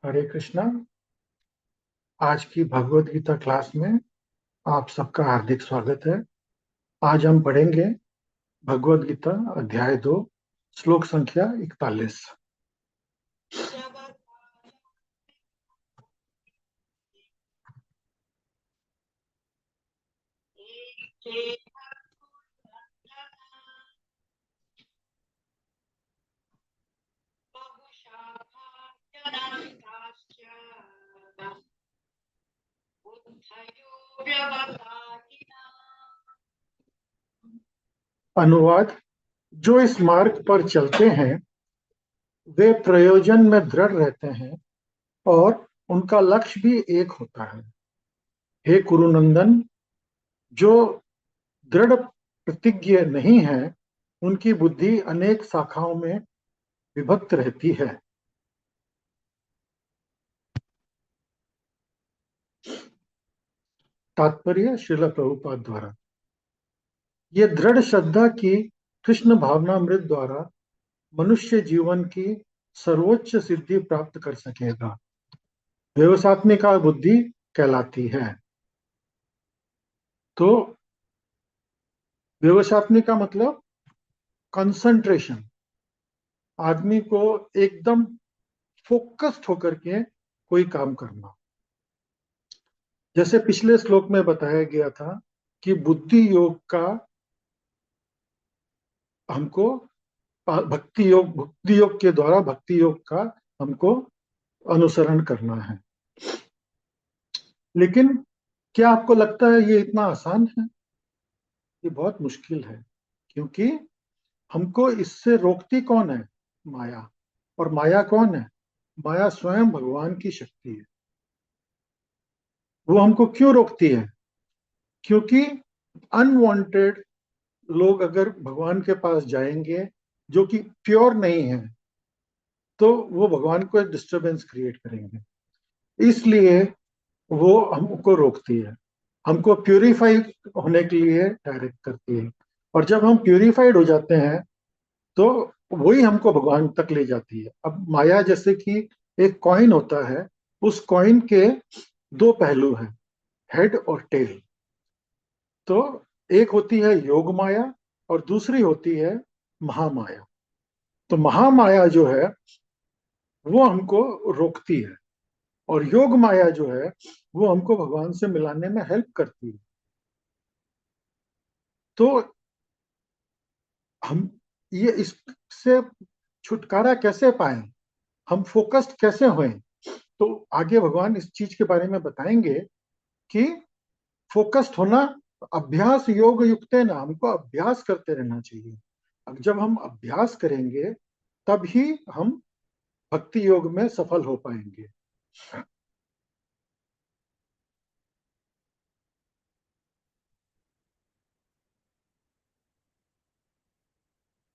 हरे कृष्णा। आज की भगवत गीता क्लास में आप सबका हार्दिक स्वागत है। आज हम पढ़ेंगे भगवत गीता अध्याय 2 श्लोक संख्या 41। अनुवाद। जो इस मार्ग पर चलते हैं वे प्रयोजन में दृढ़ रहते हैं और उनका लक्ष्य भी एक होता है। हे कुरुनंदन, जो दृढ़ प्रतिज्ञ नहीं है उनकी बुद्धि अनेक शाखाओं में विभक्त रहती है। तात्पर्य श्रील प्रभुपाद द्वारा। ये दृढ़ श्रद्धा की कृष्ण भावनामृत द्वारा मनुष्य जीवन की सर्वोच्च सिद्धि प्राप्त कर सकेगा। व्यवसात्मिका बुद्धि कहलाती है। तो व्यवसात्मिका मतलब कंसंट्रेशन, आदमी को एकदम फोकस्ड होकर के कोई काम करना। जैसे पिछले श्लोक में बताया गया था कि हमको भक्ति योग के द्वारा भक्ति योग का हमको अनुसरण करना है। लेकिन क्या आपको लगता है ये इतना आसान है? ये बहुत मुश्किल है, क्योंकि हमको इससे रोकती कौन है? माया। और माया कौन है? माया स्वयं भगवान की शक्ति है। वो हमको क्यों रोकती है? क्योंकि अनवांटेड लोग अगर भगवान के पास जाएंगे जो कि प्योर नहीं है तो वो भगवान को एक डिस्टरबेंस क्रिएट करेंगे। इसलिए वो हमको रोकती है, हमको प्यूरिफाई होने के लिए डायरेक्ट करती है। और जब हम प्यूरिफाइड हो जाते हैं तो वही हमको भगवान तक ले जाती है। अब माया जैसे कि एक कॉइन होता है, उस कॉइन के दो पहलू हैं, हेड और टेल। तो एक होती है योग माया और दूसरी होती है महामाया। तो महामाया जो है वो हमको रोकती है और योग माया जो है वो हमको भगवान से मिलाने में हेल्प करती है। तो हम ये इससे छुटकारा कैसे पाएं, हम फोकस्ड कैसे हों? तो आगे भगवान इस चीज के बारे में बताएंगे कि फोकस्ड होना अभ्यास योग युक्त है ना, हमको अभ्यास करते रहना चाहिए। अब जब हम अभ्यास करेंगे तब ही हम भक्ति योग में सफल हो पाएंगे।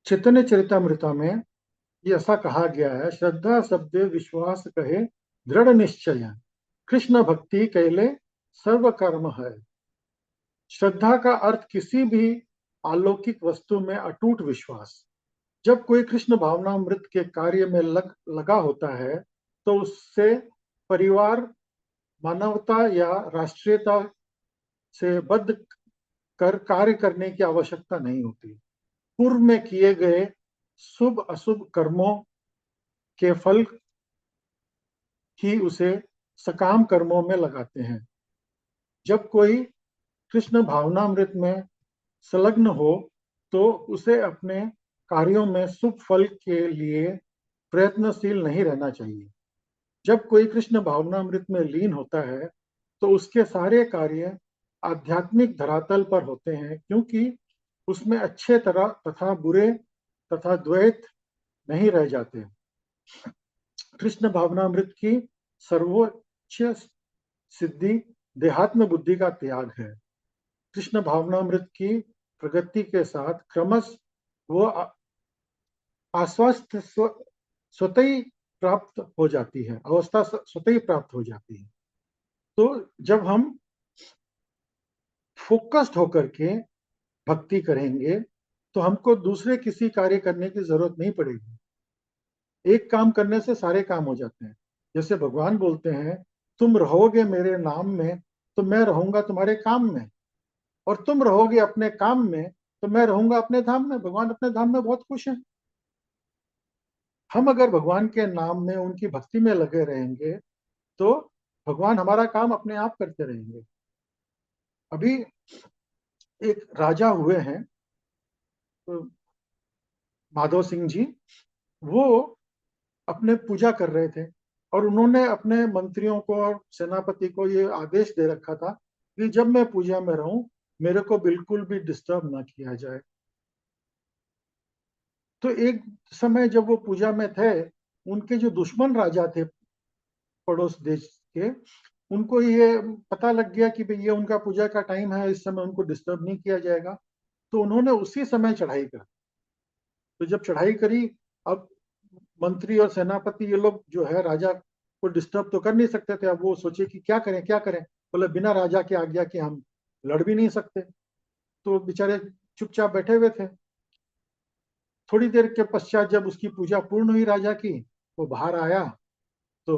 चैतन्य चरितामृता में ये ऐसा कहा गया है, श्रद्धा शब्द विश्वास कहे दृढ़ निश्चय, कृष्ण भक्ति कैले सर्व कर्म है। श्रद्धा का अर्थ किसी भी अलौकिक वस्तु में अटूट विश्वास। जब कोई कृष्ण भावनामृत के कार्य में लगा होता है तो उससे परिवार, मानवता या राष्ट्रीयता से बद्ध कर कार्य करने की आवश्यकता नहीं होती। पूर्व में किए गए शुभ अशुभ कर्मों के फल ही उसे सकाम कर्मों में लगाते हैं। जब कोई कृष्ण भावनामृत में संलग्न हो तो उसे अपने कार्यों में शुभ फल के लिए प्रयत्नशील नहीं रहना चाहिए। जब कोई कृष्ण भावनामृत में लीन होता है तो उसके सारे कार्य आध्यात्मिक धरातल पर होते हैं, क्योंकि उसमें अच्छे तरह तथा बुरे तथा द्वैत नहीं रह जाते। कृष्ण भावनामृत की सर्वोच्च सिद्धि देहात्म बुद्धि का त्याग है। कृष्ण भावनामृत की प्रगति के साथ क्रमश वो आश्वस्त स्वतः ही प्राप्त हो जाती है, अवस्था स्वतः ही प्राप्त हो जाती है। तो जब हम फोकस्ड होकर के भक्ति करेंगे तो हमको दूसरे किसी कार्य करने की जरूरत नहीं पड़ेगी। एक काम करने से सारे काम हो जाते हैं। जैसे भगवान बोलते हैं, तुम रहोगे मेरे नाम में तो मैं रहूंगा तुम्हारे काम में, और तुम रहोगे अपने काम में तो मैं रहूंगा अपने धाम में। भगवान अपने धाम में बहुत खुश हैं। हम अगर भगवान के नाम में, उनकी भक्ति में लगे रहेंगे तो भगवान हमारा काम अपने आप करते रहेंगे। अभी एक राजा हुए हैं, तो माधव सिंह जी, वो अपने पूजा कर रहे थे, और उन्होंने अपने मंत्रियों को और सेनापति को ये आदेश दे रखा था कि जब मैं पूजा में रहूं मेरे को बिल्कुल भी डिस्टर्ब ना किया जाए। तो एक समय जब वो पूजा में थे, उनके जो दुश्मन राजा थे पड़ोस देश के, उनको ये पता लग गया कि भाई ये उनका पूजा का टाइम है, इस समय उनको डिस्टर्ब नहीं किया जाएगा। तो उन्होंने उसी समय चढ़ाई कर, तो जब चढ़ाई करी, अब मंत्री और सेनापति ये लोग जो है राजा को डिस्टर्ब तो कर नहीं सकते थे। अब वो सोचे कि क्या करें क्या करें। बोले बिना राजा के आज्ञा के हम लड़ भी नहीं सकते। तो बेचारे चुपचाप बैठे हुए थे। थोड़ी देर के पश्चात जब उसकी पूजा पूर्ण हुई राजा की, वो बाहर आया, तो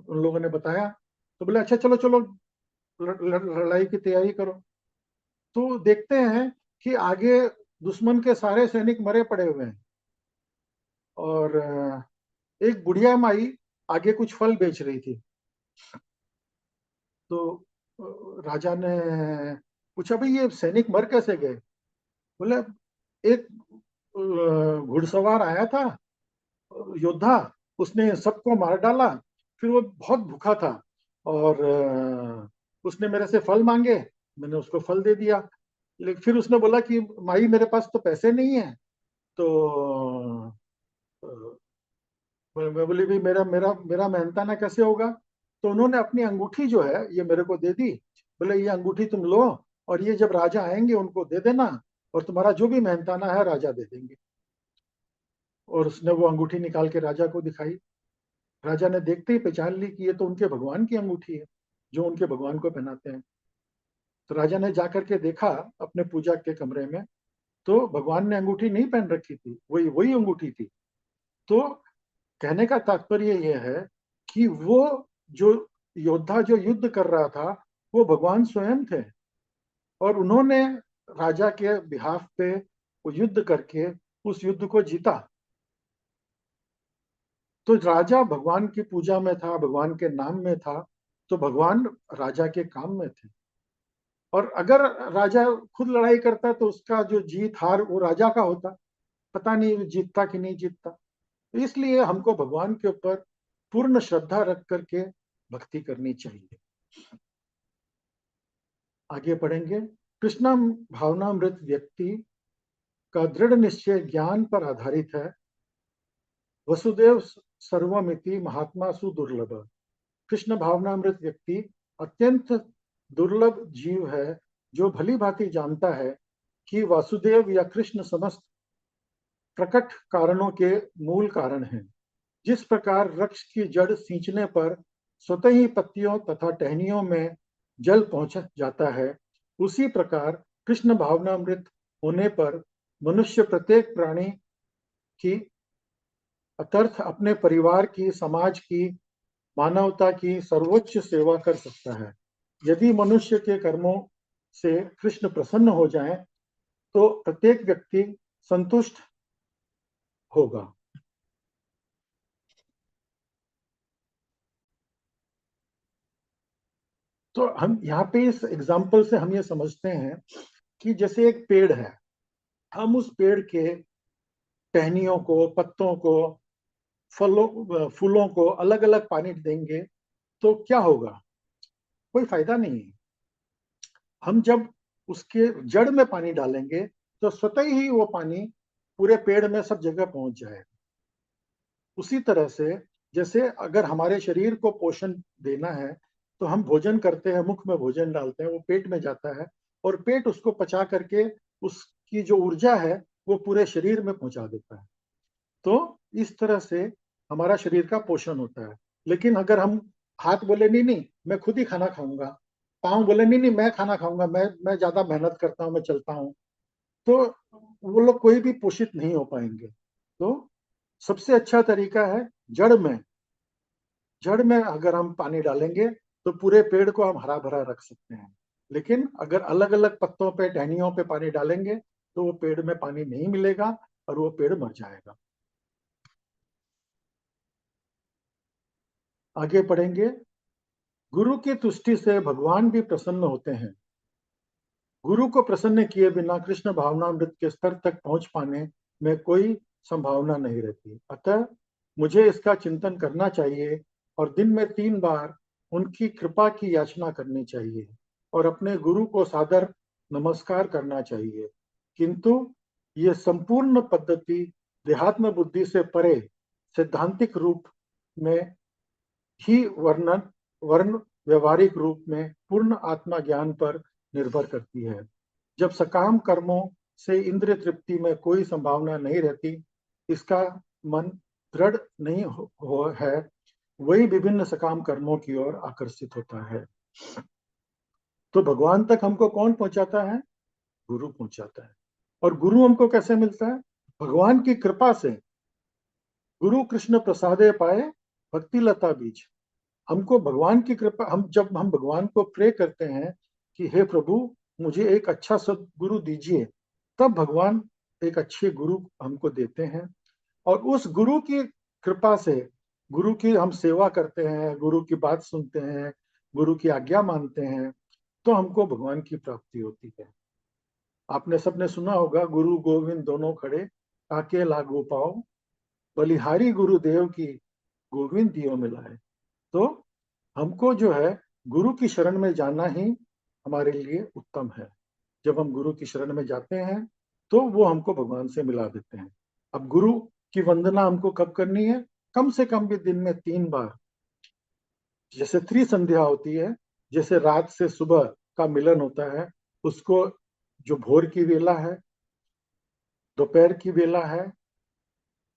उन लोगों ने बताया, तो बोले अच्छा चलो चलो लड़ाई की तैयारी करो। तो देखते हैं कि आगे दुश्मन के सारे सैनिक मरे पड़े हुए हैं, और एक बुढ़िया माई आगे कुछ फल बेच रही थी। तो राजा ने पूछा भाई ये सैनिक मर कैसे गए। बोले एक घुड़सवार आया था, योद्धा, उसने सबको मार डाला। फिर वो बहुत भूखा था, और उसने मेरे से फल मांगे, मैंने उसको फल दे दिया। लेकिन फिर उसने बोला कि माई मेरे पास तो पैसे नहीं है। तो मैं बोली भाई मेरा मेरा मेरा मेहनताना कैसे होगा। तो उन्होंने अपनी अंगूठी जो है ये मेरे को दे दी। बोले ये अंगूठी तुम लो, और ये जब राजा आएंगे उनको दे देना, और तुम्हारा जो भी मेहनताना है राजा दे देंगे। और उसने वो अंगूठी निकाल के राजा को दिखाई। राजा ने देखते ही पहचान ली कि ये तो उनके भगवान की अंगूठी है, जो उनके भगवान को पहनाते हैं। तो राजा ने जाकर के देखा अपने पूजा के कमरे में, तो भगवान ने अंगूठी नहीं पहन रखी थी, वही वही अंगूठी थी। तो कहने का तात्पर्य यह है कि वो जो योद्धा जो युद्ध कर रहा था वो भगवान स्वयं थे, और उन्होंने राजा के बिहाफ पे वो युद्ध करके उस युद्ध को जीता। तो राजा भगवान की पूजा में था, भगवान के नाम में था, तो भगवान राजा के काम में थे। और अगर राजा खुद लड़ाई करता तो उसका जो जीत हार वो राजा का होता, पता नहीं जीतता कि नहीं जीतता। तो इसलिए हमको भगवान के ऊपर पूर्ण श्रद्धा रख करके भक्ति करनी चाहिए। आगे पढ़ेंगे। कृष्ण भावनामृत व्यक्ति का दृढ़ निश्चय ज्ञान पर आधारित है। वसुदेव सर्वमिति महात्मा सुदुर्लभ। कृष्ण भावनामृत व्यक्ति अत्यंत दुर्लभ जीव है, जो भली भांति जानता है कि वासुदेव या कृष्ण समस्त प्रकट कारणों के मूल कारण हैं। जिस प्रकार वृक्ष की जड़ सींचने पर स्वतः ही पत्तियों तथा टहनियों में जल पहुंच जाता है, उसी प्रकार कृष्ण भावनामृत होने पर मनुष्य प्रत्येक प्राणी की अतर्थ अपने परिवार की, समाज की, मानवता की सर्वोच्च सेवा कर सकता है। यदि मनुष्य के कर्मों से कृष्ण प्रसन्न हो जाएं, तो प्रत्येक व्यक्ति संतुष्ट होगा। तो हम यहाँ पे इस एग्जाम्पल से हम ये समझते हैं कि जैसे एक पेड़ है, हम उस पेड़ के टहनियों को, पत्तों को, फलों फूलों को अलग अलग पानी देंगे तो क्या होगा? कोई फायदा नहीं है। हम जब उसके जड़ में पानी डालेंगे तो स्वतः ही वो पानी पूरे पेड़ में सब जगह पहुंच जाएगा। उसी तरह से जैसे अगर हमारे शरीर को पोषण देना है तो हम भोजन करते हैं, मुख में भोजन डालते हैं, वो पेट में जाता है, और पेट उसको पचा करके उसकी जो ऊर्जा है वो पूरे शरीर में पहुंचा देता है। तो इस तरह से हमारा शरीर का पोषण होता है। लेकिन अगर हम हाथ बोले नहीं नहीं मैं खुद ही खाना खाऊंगा, पाँव बोले नहीं नहीं मैं खाना खाऊंगा, मैं ज्यादा मेहनत करता हूँ, मैं चलता हूँ, तो वो लोग कोई भी पोषित नहीं हो पाएंगे। तो सबसे अच्छा तरीका है जड़ में जड़ में अगर हम पानी डालेंगे तो पूरे पेड़ को हम हरा भरा रख सकते हैं, लेकिन अगर अलग अलग पत्तों पे, टहनियों पे पानी डालेंगे तो वो पेड़ में पानी नहीं मिलेगा और वो पेड़ मर जाएगा। आगे पढ़ेंगे। गुरु की तुष्टि से भगवान भी प्रसन्न होते हैं। गुरु को प्रसन्न किए बिना कृष्ण भावनामृत के स्तर तक पहुंच पाने में कोई संभावना नहीं रहती। अतः मुझे इसका चिंतन करना चाहिए और दिन में 3 बार उनकी कृपा की याचना करनी चाहिए और अपने गुरु को सादर नमस्कार करना चाहिए। किंतु ये संपूर्ण पद्धति देहात्म बुद्धि से परे सैद्धांतिक रूप में ही वर्णन वर्ण व्यवहारिक रूप में पूर्ण आत्मा ज्ञान पर निर्भर करती है। जब सकाम कर्मों से इंद्रिय तृप्ति में कोई संभावना नहीं रहती, इसका मन दृढ़ नहीं है, वही विभिन्न सकाम कर्मों की ओर आकर्षित होता है। तो भगवान तक हमको कौन पहुंचाता है? गुरु पहुंचाता है। और गुरु हमको कैसे मिलता है? भगवान की कृपा से। गुरु कृष्ण प्रसादे पाए भक्ति लता बीज। हमको भगवान की कृपा, जब हम भगवान को प्रे करते हैं कि हे प्रभु मुझे एक अच्छा सदगुरु दीजिए, तब भगवान एक अच्छे गुरु हमको देते हैं। और उस गुरु की कृपा से, गुरु की हम सेवा करते हैं, गुरु की बात सुनते हैं, गुरु की आज्ञा मानते हैं, तो हमको भगवान की प्राप्ति होती है। आपने सबने सुना होगा, गुरु गोविंद दोनों खड़े काके लागू पाओ, बलिहारी गुरुदेव की गोविंद दियो मिलाए। तो हमको जो है गुरु की शरण में जाना ही हमारे लिए उत्तम है। जब हम गुरु की शरण में जाते हैं तो वो हमको भगवान से मिला देते हैं। अब गुरु की वंदना हमको कब करनी है? कम से कम भी दिन में 3 बार। जैसे त्रिसंध्या होती है, जैसे रात से सुबह का मिलन होता है, उसको जो भोर की वेला है, दोपहर की वेला है,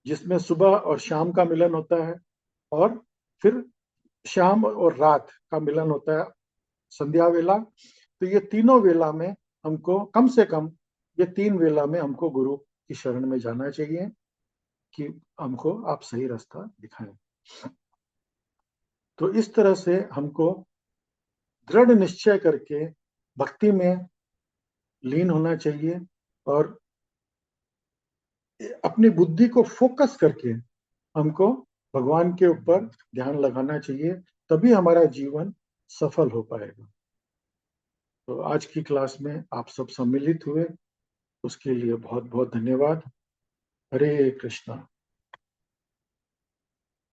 जिसमें सुबह और शाम का मिलन होता है, और फिर शाम और रात का मिलन होता है, संध्या वेला। तो ये तीनों वेला में हमको कम से कम, ये 3 वेला में हमको गुरु की शरण में जाना चाहिए कि हमको आप सही रास्ता दिखाएं। तो इस तरह से हमको दृढ़ निश्चय करके भक्ति में लीन होना चाहिए और अपनी बुद्धि को फोकस करके हमको भगवान के ऊपर ध्यान लगाना चाहिए, तभी हमारा जीवन सफल हो पाएगा। तो आज की क्लास में आप सब सम्मिलित हुए, उसके लिए बहुत बहुत धन्यवाद। हरे कृष्णा।